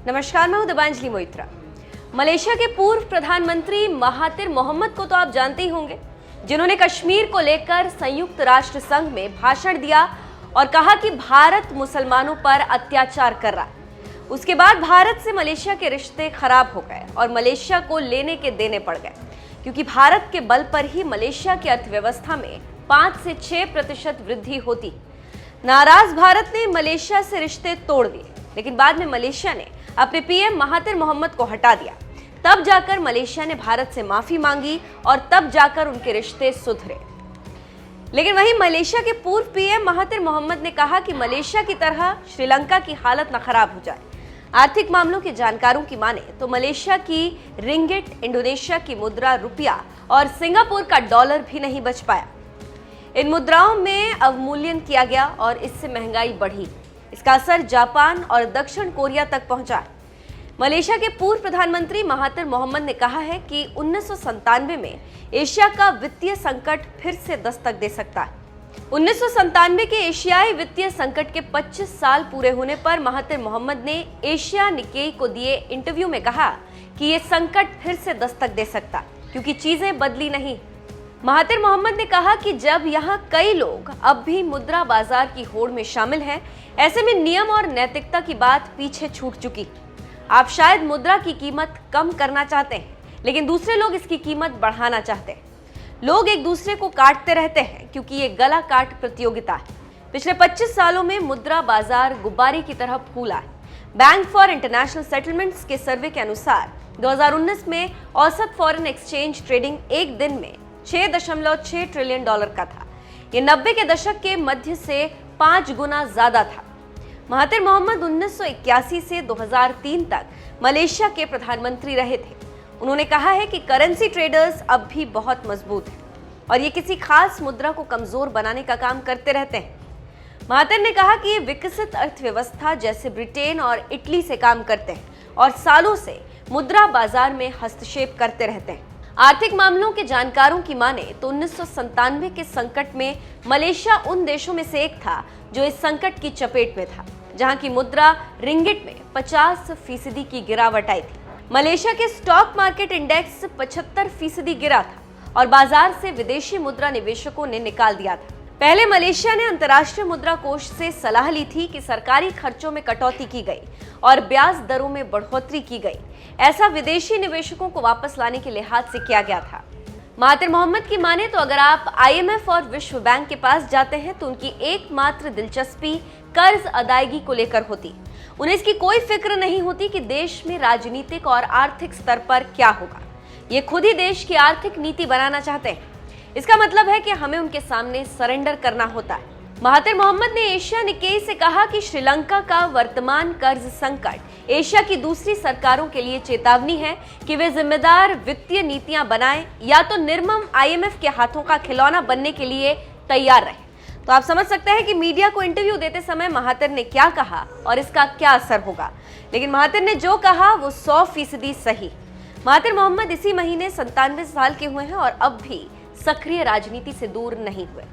नमस्कार, मैं हूं दिबांजलि मोइत्रा। मलेशिया के पूर्व प्रधानमंत्री महातिर मोहम्मद को तो आप जानते ही होंगे, जिन्होंने कश्मीर को लेकर संयुक्त राष्ट्र संघ में भाषण दिया और कहा कि भारत मुसलमानों पर अत्याचार कर रहा है। उसके बाद भारत से मलेशिया के रिश्ते खराब हो गए और मलेशिया को लेने के देने पड़ गए, क्योंकि भारत के बल पर ही मलेशिया की अर्थव्यवस्था में 5 से 6% वृद्धि होती। नाराज भारत ने मलेशिया से रिश्ते तोड़ दिए, लेकिन बाद में मलेशिया ने अपने पीएम महातिर मोहम्मद को हटा दिया। तब जाकर मलेशिया ने भारत से माफी मांगी और तब जाकर उनके रिश्ते सुधरे। लेकिन वहीं मलेशिया के पूर्व पीएम महातिर मोहम्मद ने कहा कि मलेशिया की तरह श्रीलंका की हालत न खराब हो जाए। आर्थिक मामलों के जानकारों की माने तो मलेशिया की रिंगिट, इंडोनेशिया की मुद्रा रुपया और सिंगापुर का डॉलर भी नहीं बच पाया। इन मुद्राओं में अवमूल्यन किया गया और इससे महंगाई बढ़ी। इसका असर जापान और दक्षिण कोरिया तक पहुंचा। मलेशिया के पूर्व प्रधानमंत्री महातिर मोहम्मद ने कहा है कि 1997 में एशिया का वित्तीय संकट फिर से दस्तक दे सकता है। 1997 के एशियाई वित्तीय संकट के 25 साल पूरे होने पर महातिर मोहम्मद ने एशिया निकेई को दिए इंटरव्यू में कहा कि ये संकट फिर से दस्तक दे सकता, क्योंकि चीजें बदली नहीं। महातिर मोहम्मद ने कहा कि जब यहाँ कई लोग अब भी मुद्रा बाजार की होड़ में शामिल हैं, ऐसे में नियम और नैतिकता की बात पीछे छूट चुकी। आप शायद मुद्रा की कीमत कम करना चाहते हैं, लेकिन दूसरे लोग इसकी कीमत बढ़ाना चाहते हैं। लोग एक दूसरे को काटते रहते हैं, क्योंकि ये गला काट प्रतियोगिता है। पिछले 25 सालों में मुद्रा बाजार गुब्बारे की तरह फूला है। बैंक फॉर इंटरनेशनल सेटलमेंट्स के सर्वे के अनुसार 2019 में औसत फॉरेन एक्सचेंज ट्रेडिंग एक दिन में $6.6 ट्रिलियन का था। ये 90 के दशक के मध्य से 5 गुना ज्यादा था। महातिर मोहम्मद 1981 से 2003 तक मलेशिया के प्रधानमंत्री रहे थे। उन्होंने कहा है कि करेंसी ट्रेडर्स अब भी बहुत मजबूत हैं और ये किसी खास मुद्रा को कमजोर बनाने का काम करते रहते हैं। महातिर ने कहा कि ये विकसित अर्थव्यवस्था जैसे ब्रिटेन और इटली से काम करते हैं और सालों से मुद्रा बाजार में हस्तक्षेप करते रहते हैं। आर्थिक मामलों के जानकारों की माने तो 1997 के संकट में मलेशिया उन देशों में से एक था जो इस संकट की चपेट में था, जहां की मुद्रा रिंगिट में 50% की गिरावट आई थी। मलेशिया के स्टॉक मार्केट इंडेक्स 75% गिरा था और बाजार से विदेशी मुद्रा निवेशकों ने निकाल दिया था। पहले मलेशिया ने अंतर्राष्ट्रीय मुद्रा कोष से सलाह ली थी कि सरकारी खर्चों में कटौती की गई और ब्याज दरों में बढ़ोतरी की गई। ऐसा विदेशी निवेशकों को वापस लाने के लिहाज से किया गया था। महातिर मोहम्मद की माने तो अगर आप IMF और विश्व बैंक के पास जाते हैं तो उनकी एकमात्र दिलचस्पी कर्ज अदायगी को लेकर होती। उन्हें इसकी कोई फिक्र नहीं होती कि देश में राजनीतिक और आर्थिक स्तर पर क्या होगा। ये खुद ही देश की आर्थिक नीति बनाना चाहते हैं। इसका मतलब है कि हमें उनके सामने सरेंडर करना होता है। महातिर मोहम्मद ने एशिया निकेई से कहा कि श्रीलंका का वर्तमान कर्ज संकट एशिया की दूसरी सरकारों के लिए चेतावनी है कि वे जिम्मेदार वित्तीय नीतियां बनाएं या तो निर्मम IMF के हाथों का खिलौना बनने के लिए तैयार रहें। तो आप समझ सकते हैं कि मीडिया को इंटरव्यू देते समय महातिर ने क्या कहा और इसका क्या असर होगा। लेकिन महातिर ने जो कहा वो 100% सही। महातिर मोहम्मद इसी महीने 97 साल के हुए हैं और अब भी सक्रिय राजनीति से दूर नहीं हुए।